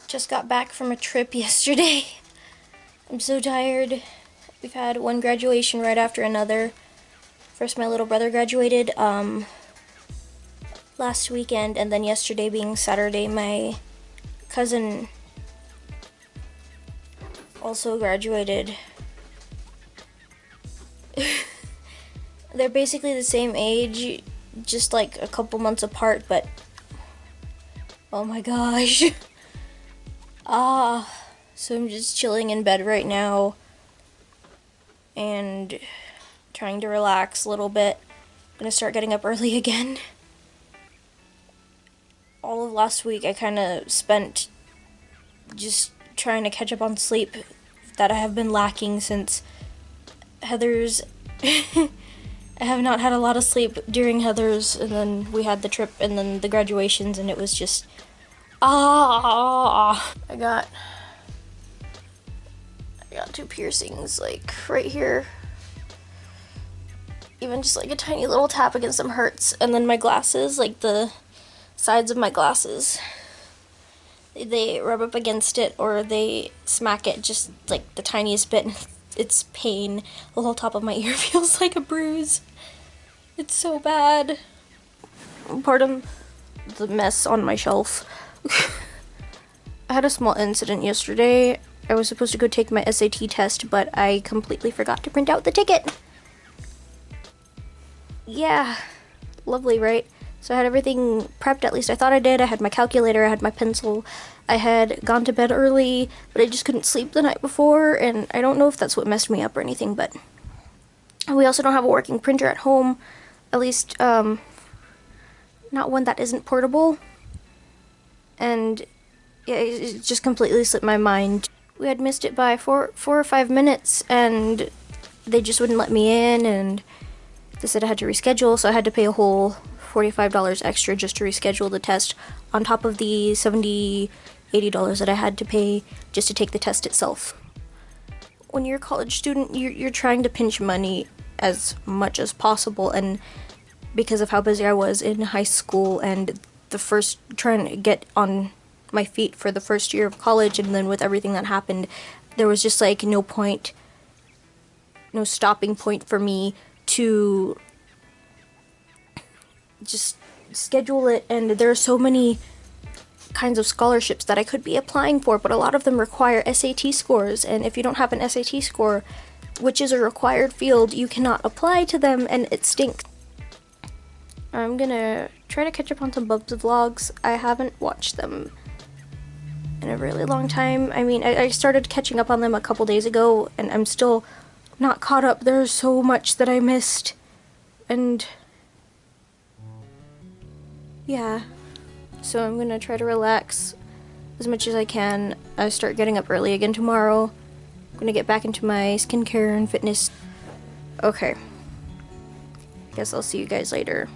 Just got back from a trip yesterday. I'm so tired. We've had one graduation right after another. First, my little brother graduated last weekend, and then yesterday being Saturday, my cousin also graduated. They're basically the same age, just like a couple months apart, but oh my gosh. So I'm just chilling in bed right now and trying to relax a little bit. I'm gonna start getting up early again. All of last week I kind of spent just trying to catch up on sleep that I have been lacking since Heather's. I have not had a lot of sleep during Heather's, and then we had the trip and then the graduations, and it was just I got 2 piercings like right here. Even just like a tiny little tap against them hurts. And then my glasses, like the sides of my glasses, they rub up against it or they smack it just like the tiniest bit, and it's pain. The whole top of my ear feels like a bruise. It's so bad. Pardon the mess on my shelf. I had a small incident yesterday. I was supposed to go take my SAT test, but I completely forgot to print out the ticket. Yeah, lovely, right? So I had everything prepped, at least I thought I did. I had my calculator, I had my pencil. I had gone to bed early, but I just couldn't sleep the night before, and I don't know if that's what messed me up or anything, but we also don't have a working printer at home. At least, not one that isn't portable. And yeah, it just completely slipped my mind. We had missed it by 4 or 5 minutes, and they just wouldn't let me in, and they said I had to reschedule, so I had to pay a whole $45 extra just to reschedule the test, on top of the $70, $80 that I had to pay just to take the test itself. When you're a college student, you're trying to pinch money as much as possible, and because of how busy I was in high school and trying to get on my feet for the first year of college, and then with everything that happened, there was just like no stopping point for me to just schedule it. And there are so many kinds of scholarships that I could be applying for, but a lot of them require SAT scores, and if you don't have an SAT score, which is a required field, you cannot apply to them, and it stinks. I'm gonna try to catch up on some Bubs vlogs. I haven't watched them in a really long time. I mean, I started catching up on them a couple days ago, and I'm still not caught up. There's so much that I missed, and yeah. So I'm gonna try to relax as much as I can. I start getting up early again tomorrow. I'm gonna get back into my skincare and fitness. Okay. Guess I'll see you guys later.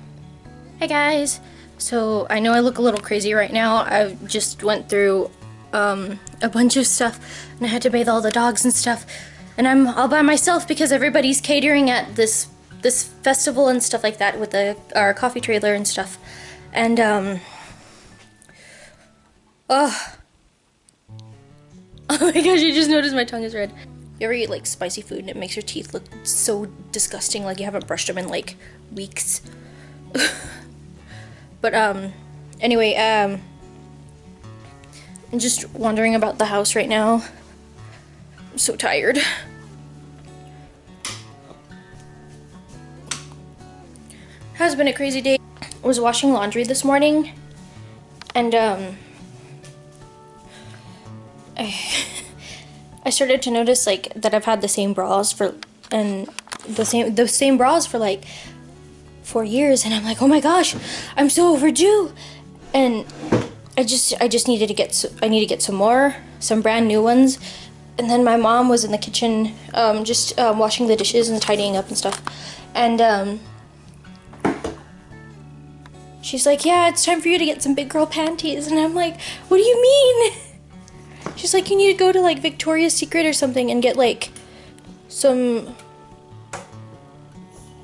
Hey guys! So I know I look a little crazy right now. I just went through a bunch of stuff, and I had to bathe all the dogs and stuff. And I'm all by myself because everybody's catering at this festival and stuff like that with our coffee trailer and stuff. And oh my gosh, I just noticed my tongue is red. You ever eat like spicy food and it makes your teeth look so disgusting, like you haven't brushed them in like weeks? But anyway, I'm just wandering about the house right now. I'm so tired. Has been a crazy day. I was washing laundry this morning, and I started to notice like that I've had the same bras for like 4 years, and I'm like, oh my gosh, I'm so overdue. And I just needed to get some brand new ones. And then my mom was in the kitchen washing the dishes and tidying up and stuff, and she's like, yeah, it's time for you to get some big girl panties. And I'm like, what do you mean? She's like, you need to go to like Victoria's Secret or something and get like some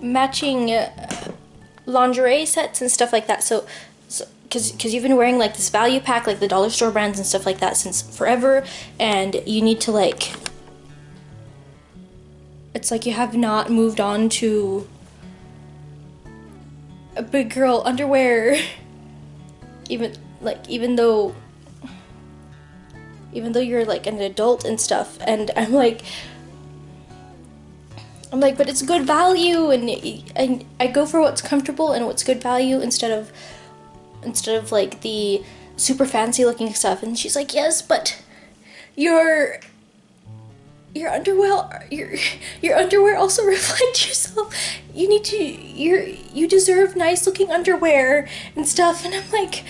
matching lingerie sets and stuff like that. So because you've been wearing like this value pack, like the dollar store brands and stuff like that since forever, and you need to like, it's like you have not moved on to a big girl underwear, even though you're like an adult and stuff. And I'm like, but it's good value, and I go for what's comfortable and what's good value instead of like the super fancy looking stuff. And she's like, yes, but your underwear also reflects yourself. You deserve nice looking underwear and stuff. And I'm like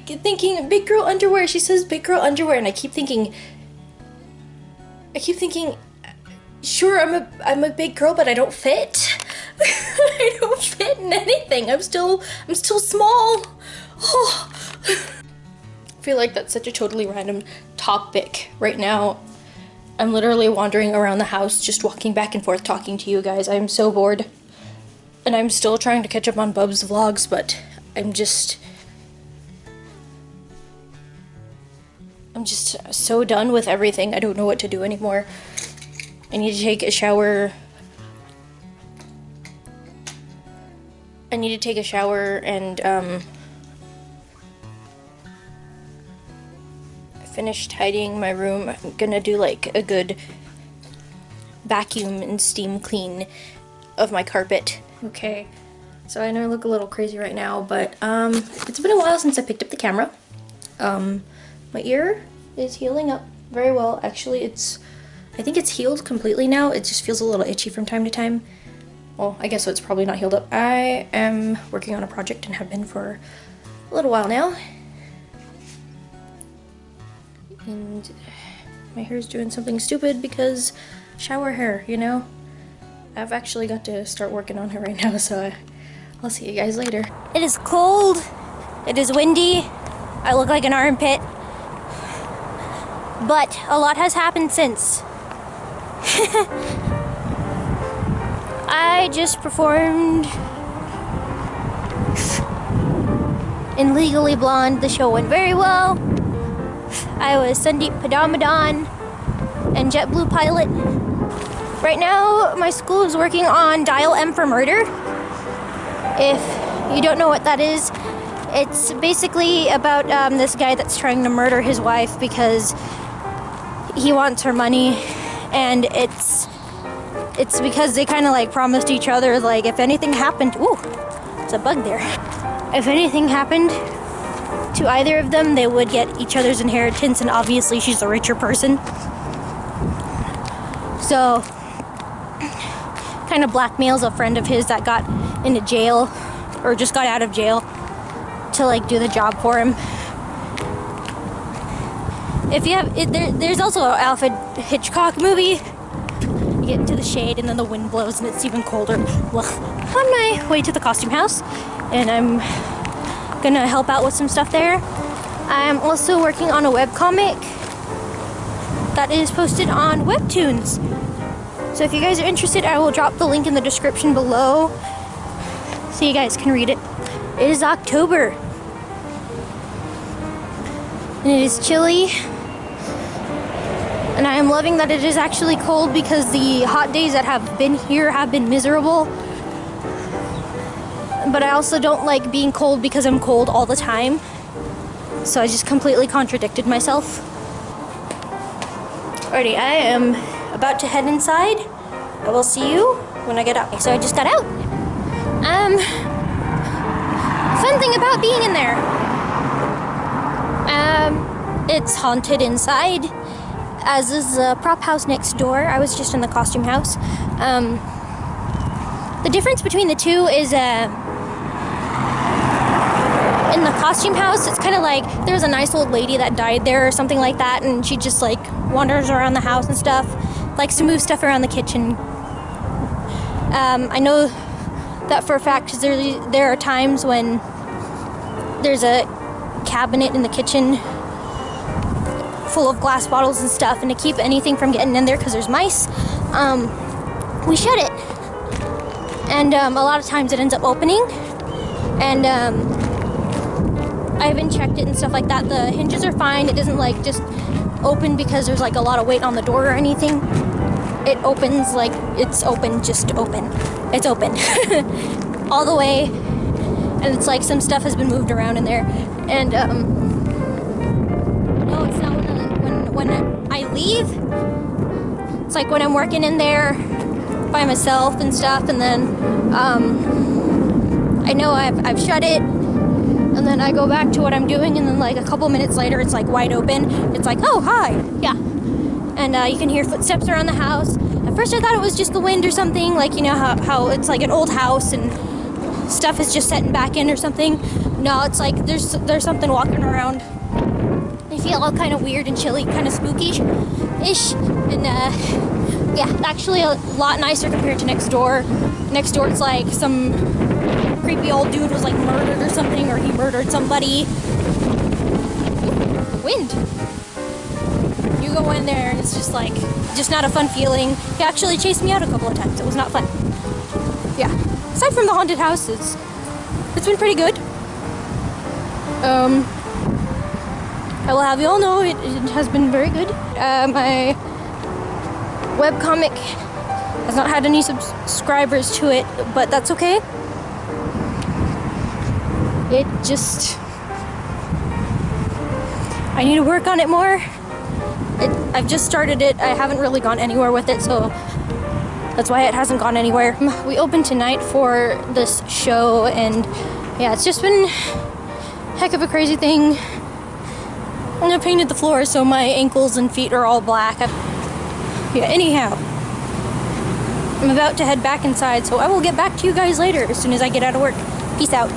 thinking big girl underwear. She says big girl underwear, and I keep thinking, sure, I'm a big girl, but I don't fit. I don't fit in anything. I'm still small. Oh. I feel like that's such a totally random topic right now. I'm literally wandering around the house, just walking back and forth, talking to you guys. I'm so bored. And I'm still trying to catch up on Bub's vlogs, but I'm just so done with everything. I don't know what to do anymore. I need to take a shower. And finish tidying my room. I'm gonna do like a good vacuum and steam clean of my carpet. Okay, so I know I look a little crazy right now, but it's been a while since I picked up the camera. My ear is healing up very well. Actually, I think it's healed completely now. It just feels a little itchy from time to time. Well, I guess so, it's probably not healed up. I am working on a project and have been for a little while now. And my hair's doing something stupid because shower hair, you know? I've actually got to start working on it right now, so I'll see you guys later. It is cold. It is windy. I look like an armpit. But a lot has happened since. I just performed in Legally Blonde. The show went very well. I was Sandeep Padamadan and JetBlue pilot. Right now, my school is working on Dial M for Murder. If you don't know what that is, it's basically about this guy that's trying to murder his wife because he wants her money, and it's because they kind of like promised each other, like, if anything happened, ooh, it's a bug there. If anything happened to either of them, they would get each other's inheritance, and obviously she's the richer person. So, kind of blackmails a friend of his that got into jail, or just got out of jail, to like do the job for him. If you have, there's also an Alfred Hitchcock movie. You get into the shade and then the wind blows and it's even colder. Ugh. On my way to the costume house, and I'm gonna help out with some stuff there. I'm also working on a webcomic that is posted on Webtoons. So if you guys are interested, I will drop the link in the description below so you guys can read it. It is October, and it is chilly. And I am loving that it is actually cold because the hot days that have been here have been miserable. But I also don't like being cold because I'm cold all the time. So I just completely contradicted myself. Alrighty, I am about to head inside. I will see you when I get out. So I just got out. Fun thing about being in there. It's haunted inside, as is the prop house next door. I was just in the costume house. The difference between the two is in the costume house, it's kind of like there's a nice old lady that died there or something like that, and she just like wanders around the house and stuff, likes to move stuff around the kitchen. I know that for a fact because there are times when there's a cabinet in the kitchen full of glass bottles and stuff, and to keep anything from getting in there because there's mice, we shut it. and a lot of times it ends up opening, and I haven't checked it and stuff like that. The hinges are fine. It doesn't like just open because there's like a lot of weight on the door or anything. It opens like it's open, just open. It's open all the way, and it's like some stuff has been moved around in there. And no, it's not when I leave. It's like when I'm working in there by myself and stuff, and then I know I've shut it, and then I go back to what I'm doing, and then like a couple minutes later it's like wide open. It's like, oh, hi. Yeah. And you can hear footsteps around the house. At first I thought it was just the wind or something, like, you know how it's like an old house and stuff is just setting back in or something. No, it's like there's something walking around. I feel all kind of weird and chilly, kind of spooky-ish. And yeah, actually a lot nicer compared to next door. Next door it's like some creepy old dude was like murdered or something, or he murdered somebody. Ooh, wind. You go in there and it's just like, just not a fun feeling. He actually chased me out a couple of times. It was not fun. Yeah. Aside from the haunted houses, it's been pretty good. I will have you all know it has been very good. My webcomic has not had any subscribers to it, but that's okay. It just, I need to work on it more. I've just started it. I haven't really gone anywhere with it, so that's why it hasn't gone anywhere. We opened tonight for this show, and yeah, it's just been a heck of a crazy thing. And I painted the floor, so my ankles and feet are all black. Yeah, anyhow, I'm about to head back inside, so I will get back to you guys later as soon as I get out of work. Peace out.